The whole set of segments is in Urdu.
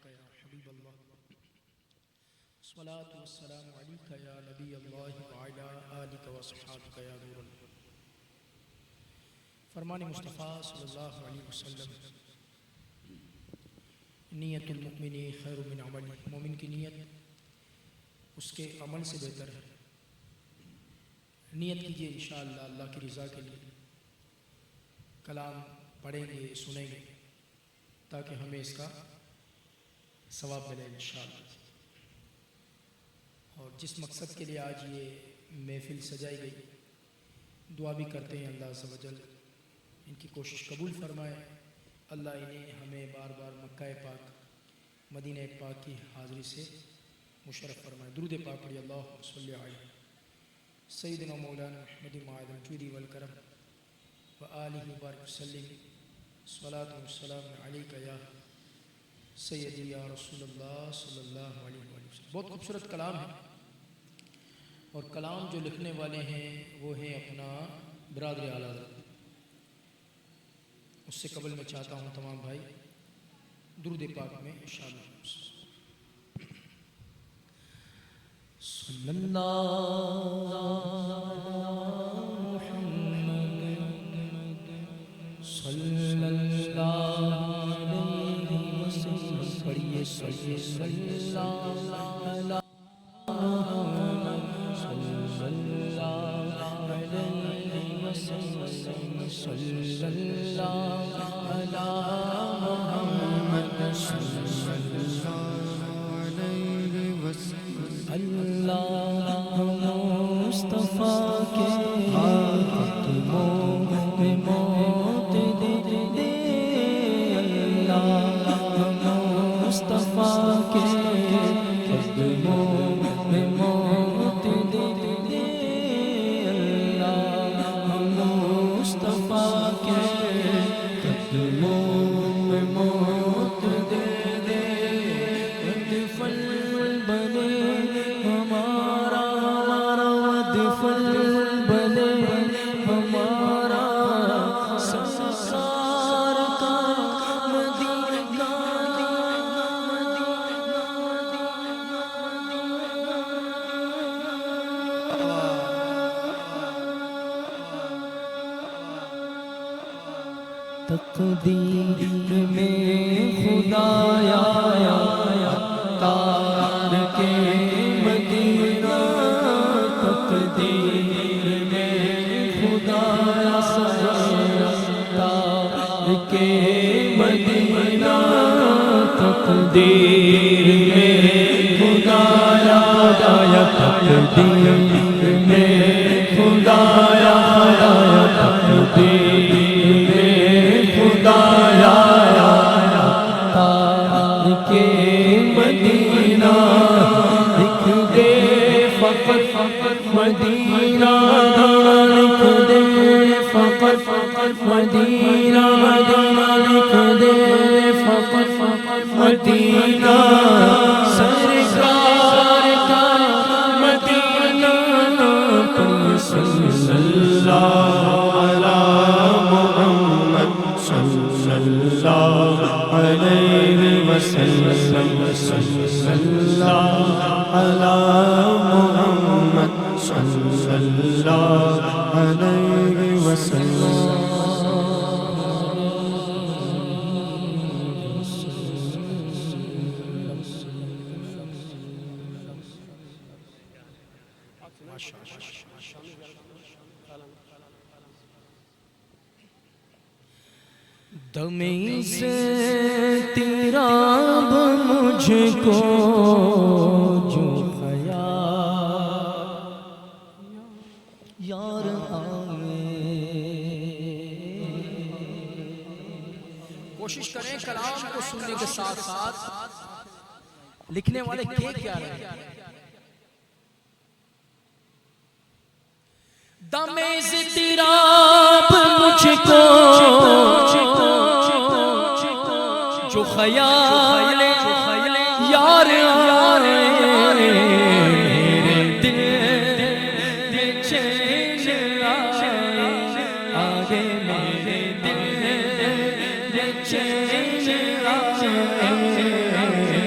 أصحابك يا حبيب الله الصلاة والسلام عليك يا نبي الله وعلى آلك وأصحابك يا نور الله. فرمان مصطفیٰ صلی اللہ علیہ وسلم، نیت المؤمن خیر من عمل، مومن کی نیت اس کے عمل سے بہتر ہے. نیت کیجئے انشاءاللہ اللہ کی رضا کے لیے. کلام پڑھیں گے، سنیں گے تاکہ ہمیں اس کا ثواب ملے انشاءاللہ. اور جس مقصد کے لیے آج یہ محفل سجائی گئی، دعا بھی کرتے ہیں اللہ عز و جل ان کی کوشش قبول فرمائے. اللہ انہیں ہمیں بار بار مکہ پاک مدینہ پاک کی حاضری سے مشرف فرمائے. درود پاک پڑھی. اللہ صلی علیہ سیدنا مولانا محمد معاذ الجود والکرم وآلہ وبارک وسلم. صلاۃ والسلام علیک یا سیدی یا رسول اللہ صلی اللہ علیہ وسلم. بہت خوبصورت کلام ہے، اور کلام جو لکھنے والے ہیں وہ ہیں اپنا برادر اعلیٰ حضرت. اس سے قبل میں چاہتا ہوں تمام بھائی درود پاک میں شامل ہوں. صلی اللہ صلی اللہ علیہ وسلم. پڑھیے صلی اللہ علیہ صلی اللہ علی محمد صلی اللہ علیہ وسلم. اللہ مصطفیٰ کے قدموں میں موت دے دے. اللہ مصطفیٰ کے قدموں میں موت دے دے. مصطفیٰ کے قدموں میں موت دے دے. دفل بنے ہمارا، دفل بنے ہمارا سرکار کا مدینہ. تقدیر میں خدایا تار کے مدینہ، تقدیر میں خدایا تار کے مدینہ، تقدیر میں خدایا تقدیر میں خدایا تقدیر خدایا تار کے مدینہ. لکھ دے فقط مدینہ، لکھ دے فقط مدینہ، لکھ دے فقط مدینہ. سرکار کا مدینہ صلی اللہ صلی اللہ علیہ وسلم. صلی اللہ علی محمد صلی اللہ علیہ وسلم. دمی سے تیرا مجھ کو جو خیال یار آئے. کوشش کریں کلام کو سننے کے ساتھ ساتھ لکھنے والے کیا رہے. دمی سے تیرا مجھ کو جو خیال یار آئے. میرے دل چین آگے، میرے دل چین آگے.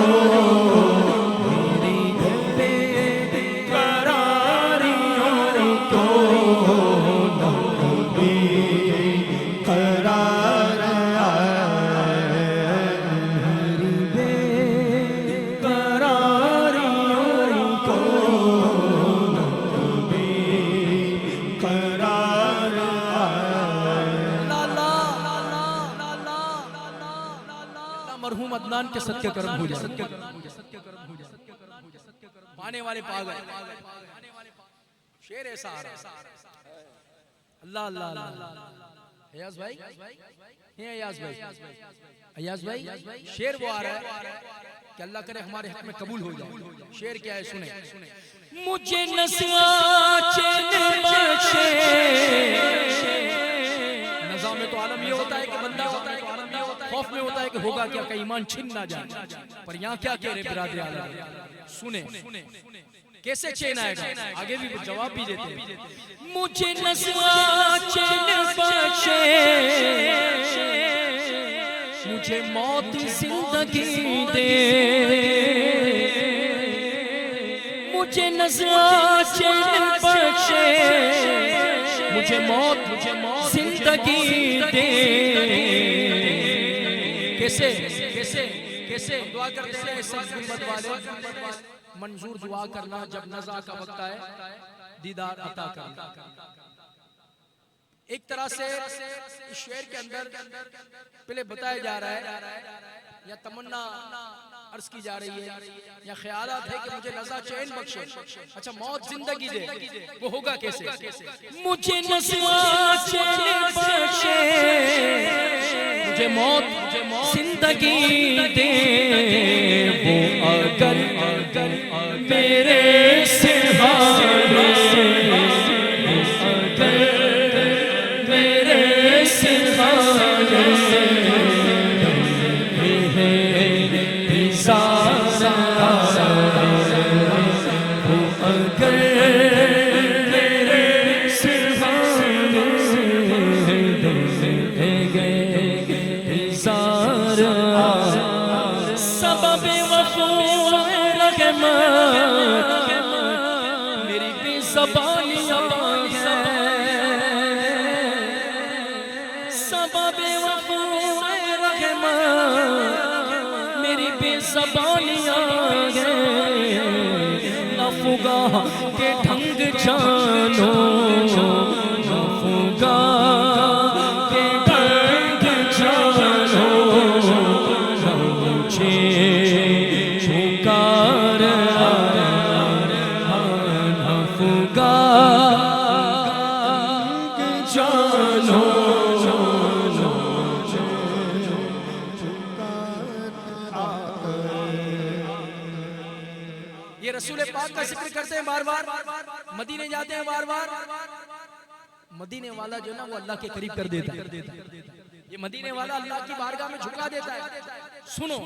کو میری بے قراریوں کو نہ کبھی قرار آئے میری بے قراریوں کو نہ کبھی قرار مرحوم عدنان کے صدقے کرم ہو جائے پانے والے پاگل شیر ایسا آ رہا اللہ اللہ اللہ ایاز بھائی ایاز بھائی ایاز بھائی شیر وہ آ رہا ہے کہ اللہ کرے ہمارے حق میں قبول ہو جائے شیر کیا ہے سنیں مجھے نسواچن بخشے نظام تو عالم یہ ہوتا ہے کہ بندہ خوف میں ہوتا ہے کہ ہوگا کیا کہ ایمان چھن نہ جائے پر یہاں کیا کہہ رہے برادر عالم سنیں کیسے چین آئے گا آگے بھی جواب بھی دیتے ہیں مجھے نسواچن بخشے مجھے موت زندگی دے مجھے نسواچن بخشے مجھے موت زندگی دے کیسے کیسے کیسے دعا کرتے ہیں سب غربت والے منظور دعا کرنا جب نزا کا وقت آئے دیدار عطا کرنا ایک طرح سے اس شعر کے اندر پہلے بتایا جا رہا ہے یا تمنا عرض کی جا رہی ہے یا خیالات ہے کہ مجھے نزا چین بخشے اچھا موت زندگی دے وہ ہوگا کیسے مجھے نزا چین بخشے مجھے موت زندگی دے وہ اگر میرے سہارے اگر میرے سہارے سبب وفور رحمت میری بھی زبانیاں ہیں سبب وفور رحمت میری بھی زبانیاں ہیں نفگاہ کے ڈھنگ جانو نفگاہ کے ڈھنگ جانو مجھے پکار نفگاہ جانو یہ رسول پاک کا ذکر کرتے ہیں بار بار مدینے جاتے ہیں بار بار مدینے والا جو نا وہ اللہ کے قریب کر دیتا ہے یہ مدینے والا اللہ کی بارگاہ میں جھکا دیتا ہے سنو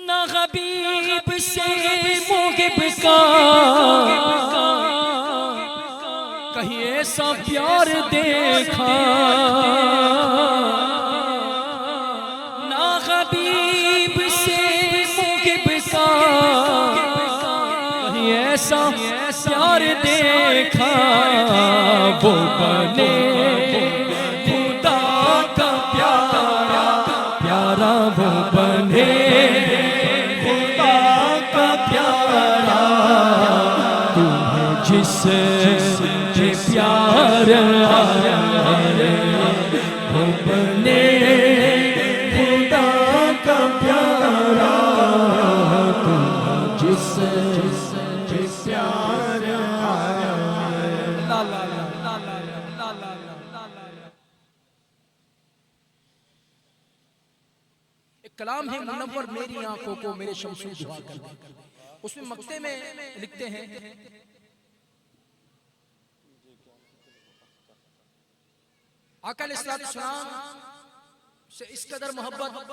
نہ حبیب سے محب کا کہیں ایسا پیار دیکھا نہ حبیب سے محب کا ایسا پیار دیکھا وہ بنے خدا کا پیارا پیارا وہ بنے خدا کا پیارا تمہیں جس کے پیار آیا وہ بنے خدا کا پیارا تمہیں جس کلام ہے منور میری آنکھوں کو میرے شمشیر دعا کر دے اس میں مقطع میں لکھتے ہیں آقا علیہ السلام سے اس قدر محبت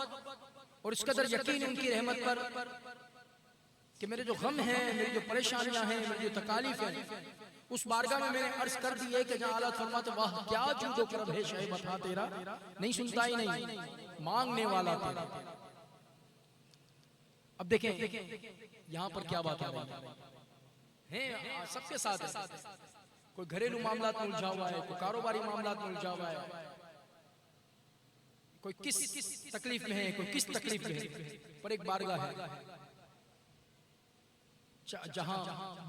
اور اس قدر یقین ان کی رحمت پر کہ میرے جو غم ہیں میری جو پریشانیاں ہیں میری جو تکالیف ہیں اس بارگاہ میں میں نے عرض کر دی ہے کہ جہاں اللہ فرماتے واہ کیا جود و کرم ہے شعیب عطا تیرا نہیں سنتا ہی نہیں مانگنے والا تیرا اب دیکھیں یہاں پر کیا بات ہے، سب کے ساتھ ہے، کوئی گھریلو معاملات میں الجھا ہوا ہے، کوئی کاروباری معاملات میں الجھا ہوا ہے، کوئی کس تکلیف میں ہے، کوئی کس تکلیف میں ہے، پر ایک بارگاہ ہے جہاں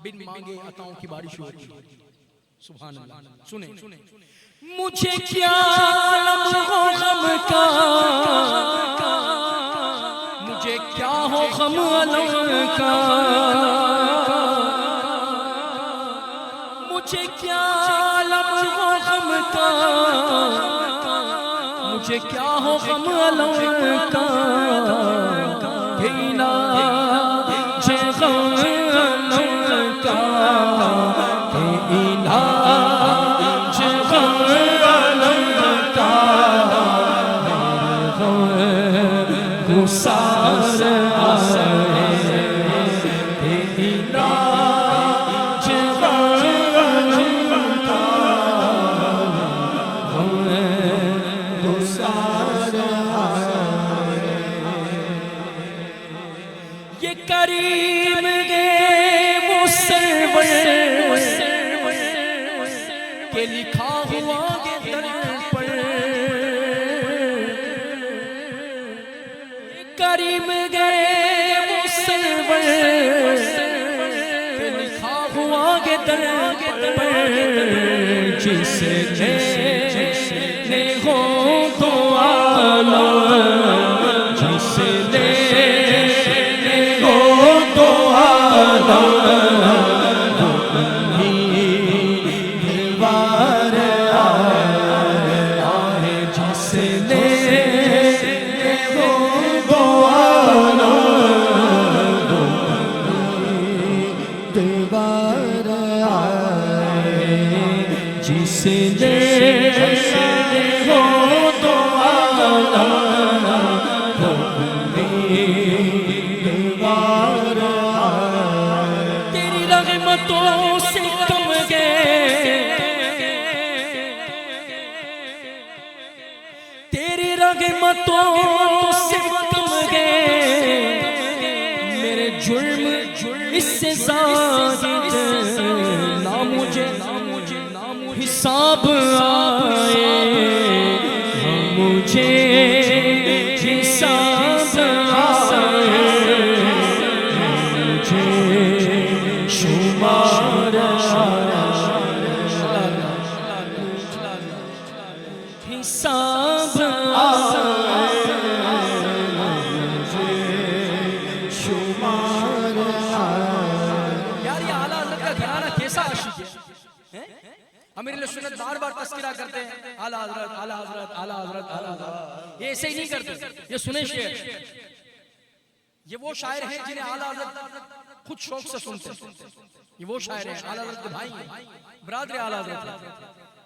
بن مانگے عطاؤں کی بارش ہوتی ہے. سبحان اللہ. سنیں مجھے کیا ہو غم کا، مجھے کیا ہو غم علم کا، مجھے کیا ہو غم کا، مجھے کیا ہو غم علم کا، کہ علاج غم علم کا، کہ علاج غم علم کا، گسار آئے، کہ علاج غم علم کا، گسار آئے. یہ کریم گے وہ سرور کہ لکھا ہوا کے در پر، کریم گئے وہ سرور کہ لکھا ہوا کے در پر، جس نے ہو تو عالم، جس نے ہو تو عالم، جس نے ہو تو تیری رحمتوں سے کم گئے، تیری رحمتوں سے کم گئے، میرے جرم اس سے زائد نہ مجھے حساب آئے، مجھے حساب آئے، مجھے شمار حساب آئے، مجھے شمار آئے. یار یہ اعلیٰ حضرت کا گھرانہ کیسا عاشق ہے. امیر اہل سنت بار بار تذکرہ کرتے ہیں اعلیٰ حضرت اعلیٰ حضرت اعلیٰ حضرت اعلیٰ حضرت، یہ ایسے ہی نہیں کرتے. یہ سنیں شعر، یہ وہ شاعر ہیں جنہیں اعلیٰ حضرت خود شوق سے سنتے ہیں. یہ وہ شاعر ہیں، اعلیٰ حضرت کے بھائی ہیں، برادر اعلیٰ حضرت.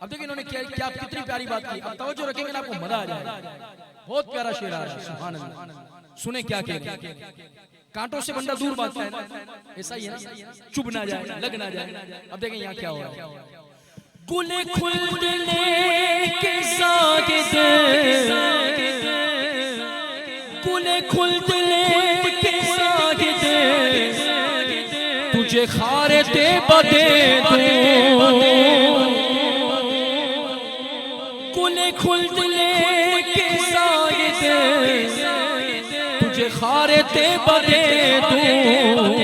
اب دیکھیں انہوں نے کیا کتنی پیاری بات کی. اب توجہ رکھیں گے نا آپ کو مزہ آ جائے گا. بہت پیارا شعر آ رہا ہے. سبحان اللہ. سنیں کیا کہہ رہے ہیں. کانٹوں سے بندہ دور بات ہے، ایسا ہی ہے، چب نہ جائے، لگ نہ جائے. اب دیکھیں یہاں کیا ہو رہا ہے. گل کھلنے کے ساجد، گل کھلنے کے ساجد، تجھے خارتے بدے دوں، گل کھلنے کے ساجد، تجھے خارتے بدے دوں،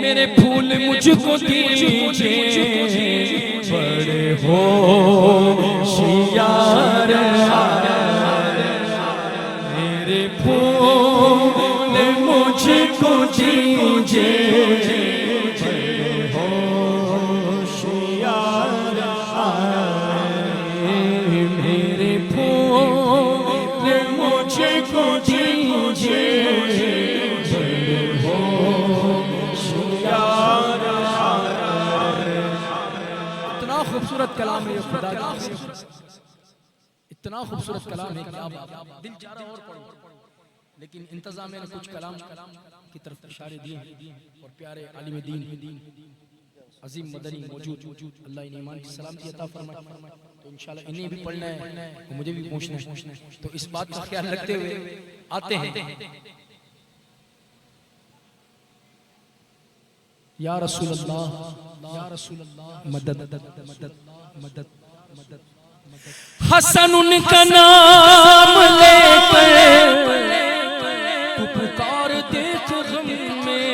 میرے پھول مجھ کو دیجئے، بڑے ہوشیار میرے پھول مجھ کو دیجئے، بڑے ہوشیار میرے پھول مجھ کو دیجئے، خوبصورت کلام ہے یہ خدا کا، اتنا خوبصورت کلام ہے کہ اب دل چاہ رہا اور پڑھو، لیکن انتظامیہ نے کچھ کلام کی طرف اشارے دیے اور پیارے عالم دین عظیم مدنی موجود، اللہ ان ایمان کی سلامتی عطا فرمائے. تو انشاءاللہ انہیں بھی پڑھنا ہے، مجھے بھی پوچھنا ہے. تو اس بات کا خیال رکھتے ہوئے آتے ہیں یا رسول اللہ یا رسول اللہ مدد مدد مدد مدد حسن ان کا نام لے کر تو پکار دیکھ غم میں،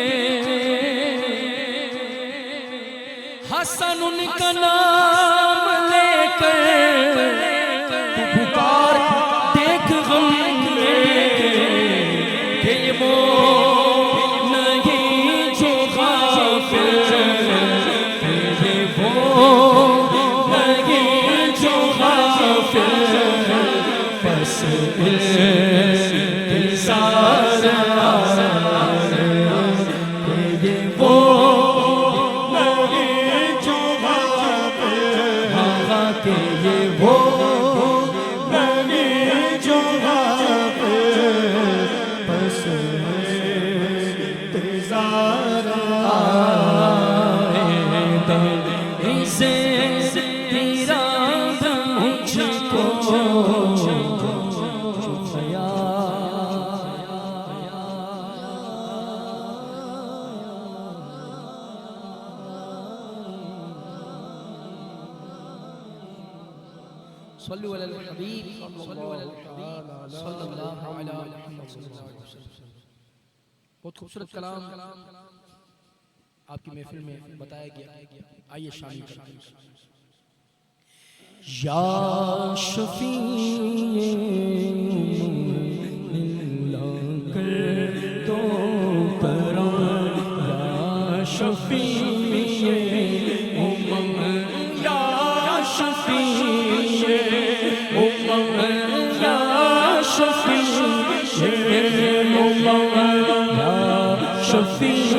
حسن ان کا نام لے کر تو پکار دیکھ غم میں، کہ یہ وہ نہیں جو غافل، کہ یہ وہ نہیں جو غافل، بس انتظار آئے، کہ یہ وہ نہیں جو غافل، ہاں کہ یہ وہ نہیں جو غافل، بس انتظار آئے، دل سے تیرا مجھ کو صلو علی الحبیب صلی اللہ علیہ وسلم۔ بہت خوبصورت کلام آپ کی محفل میں بتایا گیا، آئیے شامل کرتے ہیں۔ یا شفیع ملا کر تو کرم، یا شفیع امم، یا شفیع امم، یا شفیع امم، یا شفیع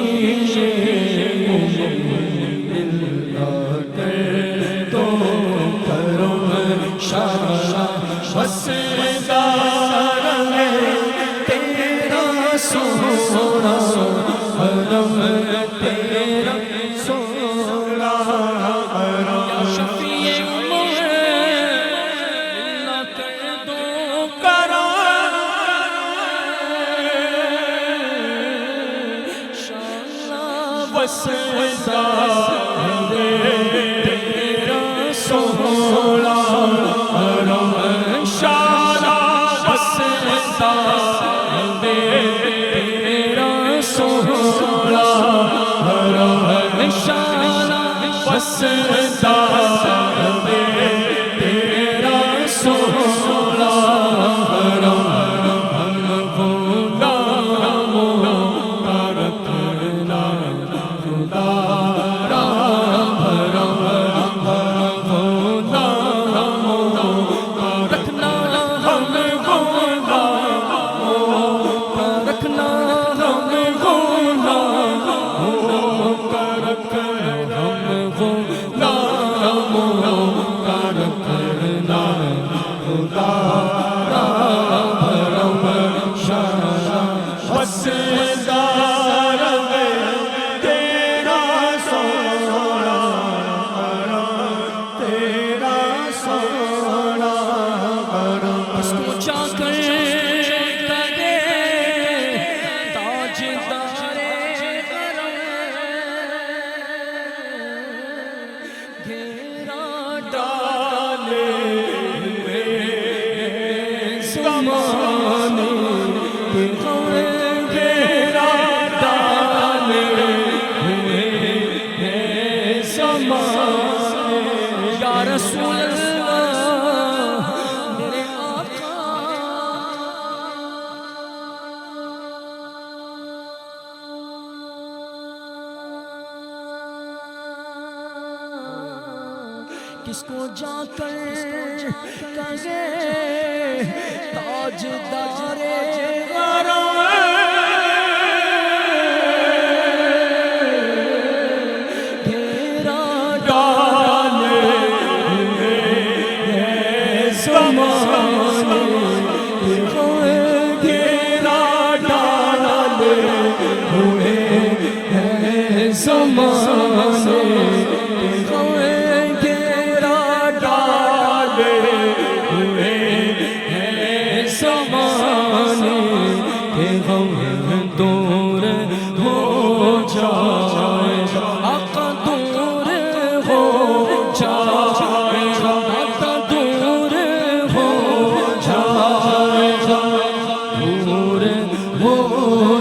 امم، ملا کر تو بس دار ہے تیرا سونا، حرم تیرا سونا، یا شفیع امم اللہ کر دو کرم، شاءاللہ بس دار تیرا سونا، بس دار تیرا سونا، حرم رکھنا خدا را، حرم رکھنا ہم غلام، رکھنا ہم رسول اللہ میرے آقا، کس کو جا کر کہے تاجدار غرام، دور ہو جائے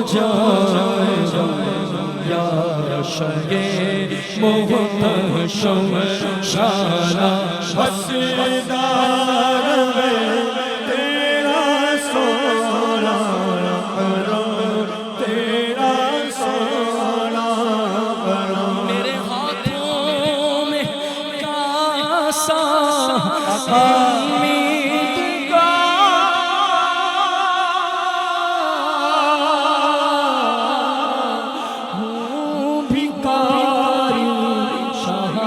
جائے یا شگے محتشم شانہ بسدار میں تیرا سونا حرم تیرا سونا حرم میرے ہاتھوں میں کاسا امید کا ہوں بھکاری شاہ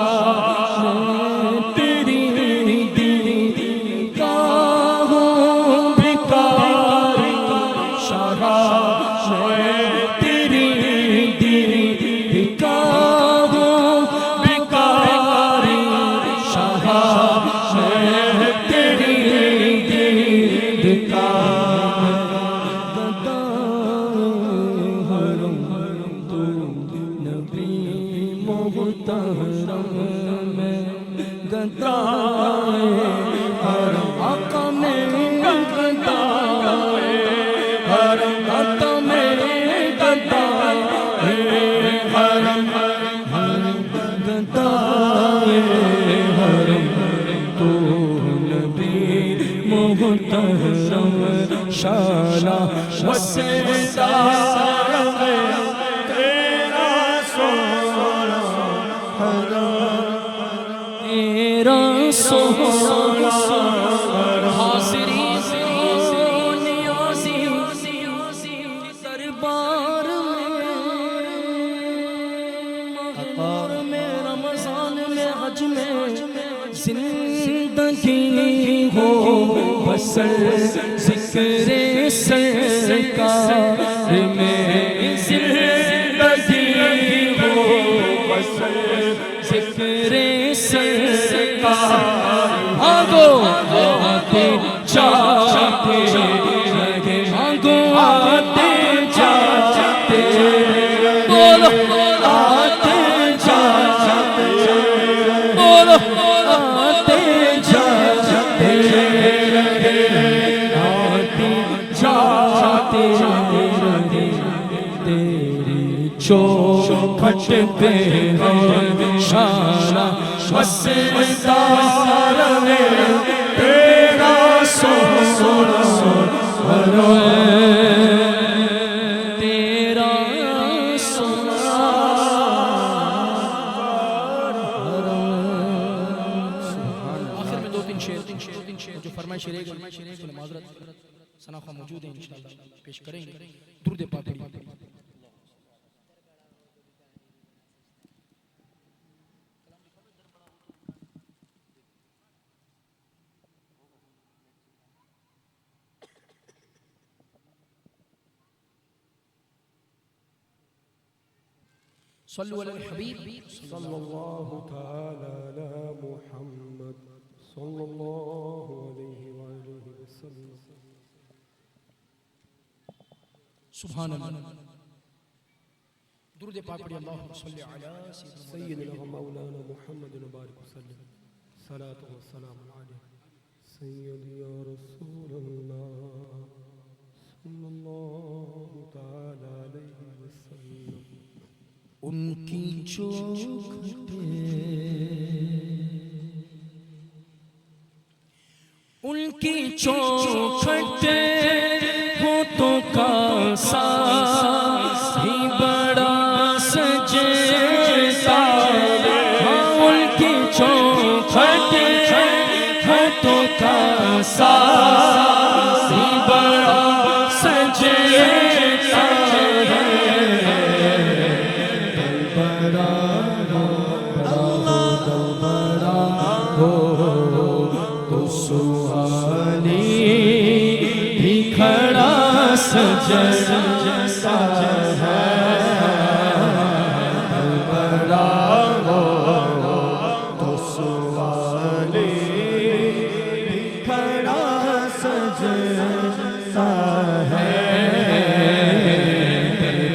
تیری دین کا ہوں بھکاری شاہ تیری دین کا ہوں بھکاری شاہ تیری دین کا محترم میں گدائے حرم آقا میں گدائے حرم آقا میں گدائے حرم گدائے حرم تو نبی محترم شانہ وسدار میں تیرا سونا تیرا سونا حاضری نیازی دربار میں رمضان میں حج میں زندگی ہو بسر ذکر سرکار میں زندگی ہو بسر ذکر سرکار آگو آتے جاتے لگے آگو آتے جاتے بولو آتے جاتے بولو آتے جاتے لگے آتے جاتے لگے تیری چوکھٹ پہ شانہ وسدار میں تیرا سونا تیرا سونا آخر میں دو تین شعر جو فرمائش رہے گی معذرت سناخوا موجود ہیں انشاءاللہ پیش کریں گے درود پاک پڑھیں صلوا علی الحبیب صلی اللہ تعالی علی محمد صلی اللہ علیہ وآلہ وسلم سبحان اللہ درود پاک پڑھی اللہم صلی علی سیدنا مولانا محمد مبارک وسلم صلاة و سلام علیہ سیدی یا رسول اللہ صلی اللہ تعالی علیہ وسلم ان کی چوکھٹیں ان کی چوکھٹیں ہوتوں کا ساتھ ہی بڑا سجتا ہاں ان کی چوکھٹیں ہوتوں کا ساتھ ہی بڑا سجتا سجتا ہے بڑا ہو تو سوالی کھڑا سجتا ہے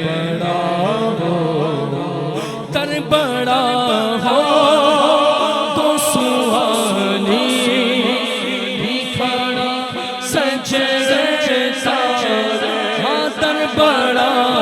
بڑا ہو تر بڑا ہو تو سوالی کھڑا سجتا بڑا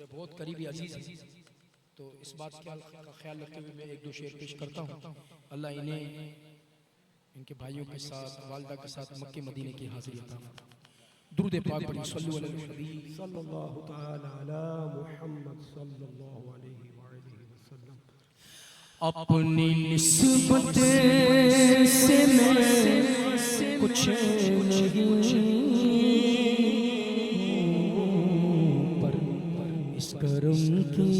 میرے بہت قریبی عزیز ہیں، تو اس بات کا خیال رکھتے ہوئے میں ایک دو شعر پیش کرتا ہوں. اللہ انہیں ان کے بھائیوں کے ساتھ والدہ کے ساتھ مکہ مدینے کی حاضری عطا فرمائے. درود پاک پڑھیں صلو علی الحبیب صلی اللہ تعالی علی محمد صلی اللہ علیہ وآلہ وسلم. اپنی نسبت سے میں کچھ نہیں، پر اس کرم کی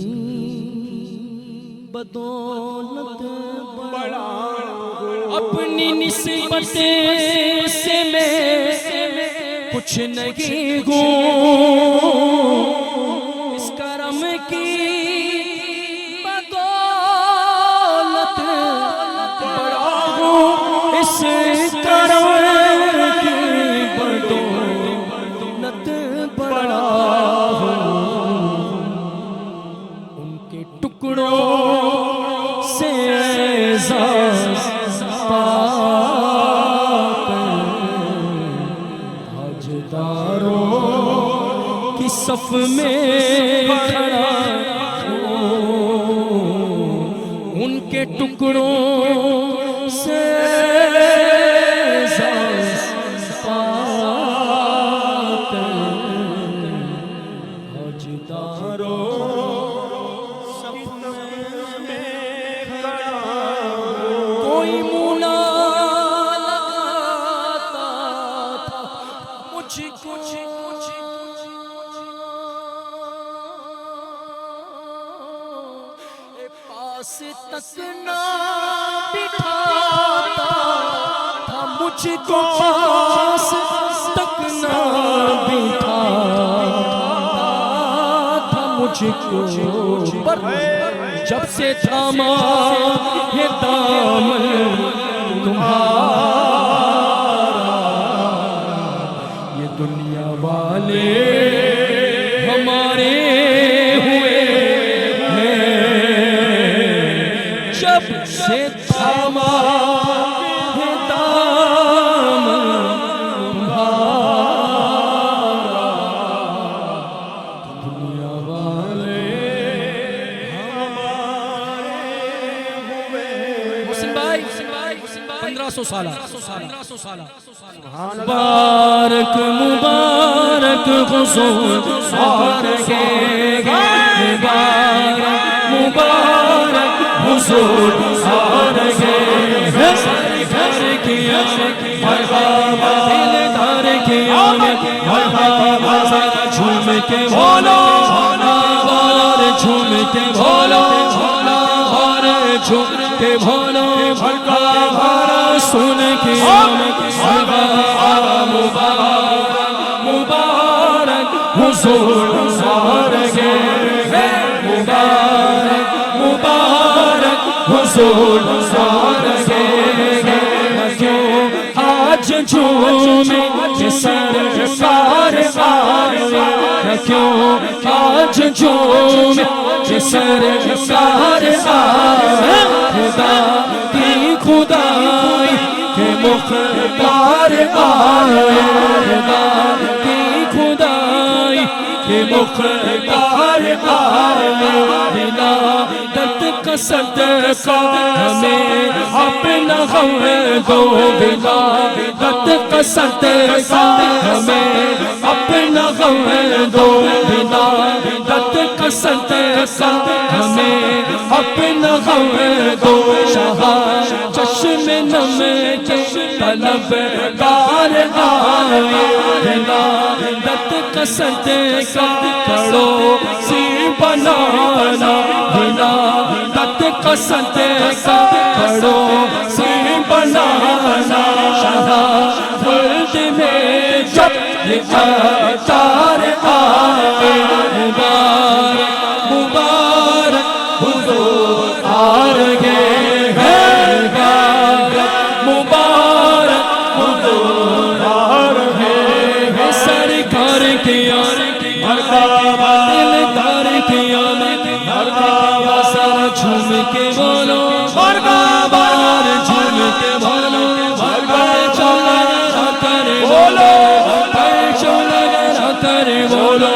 بدولت بڑا. اپنی نسبت سے میں کچھ نہیں ہوں، اس کرم کی بدولت بڑا ہوں، اس کرم کی بدولت بڑا ہوں. ان کے ٹکڑوں سے اعزاز پا کی صف میں کھڑا ہوں. ان کے ٹکڑوں سے اعزاز پا کر حاجداروں صف میں کھڑا ہوں. کوئی مولا لگاتا تھا مجھ کو، پاس تک نہ بٹھاتا تھا مجھ کو، پاس تک نہ بٹھاتا تھا مجھ کو. پر جب سے تھاما یہ دامن تمہارا، یہ دنیا والے ہمارے ہوئے ہیں. جب سے تھاما یہ دامن تمہارا، دنیا والے ہمارے ہوئے. محسن بھائی 1500 سالہ. مبارک مبارک حضور مبارک مبارک حضور مبارک سرکار کی آمد مرحبا، دلدار کی آمد مرحبا. ذرا جھوم کے بولو اور جھوم کے بولو اور جھوم کے بولو مرحبا. سن کی آمد مرحبا، مبارک مبارک حضور مبارک مبارک مبارک حضور مبارک. کیوں آج جھومے سرکار آئے، کیوں آج جھومے سرکار آئے. خدا کی خدائی کے مختار آئے، خدا کی خدائی کے مختار آئے. ولادت کا صدقہ ہمیں اپنا غم دو، ولادت کا صدقہ ہمیں اپنا غم دو، ولادت کا صدقہ ہمیں اپنا غم دو. شاہ چشم نم کے طلبگار آئے، ولادت کا صدقہ پڑھو سی بنانا، ولادت کا صدقہ پڑھو سی بنانا. شاہ ولد میں جب یہ اتار آئے، مبارک مبارک حضور آ رہے ہیں، مبارک حضور آ رہے ہیں. سرکار کی آمد مرحبا، دلدار کی آمد مرحبا. سر جھوم کے بولو مرحبا، جھوم کے بولو مرحبا. چلا کر بولو، چلا کر بولو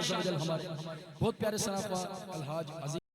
عز و جل ہمارے بہت پیارے صاحب الحاج عزیز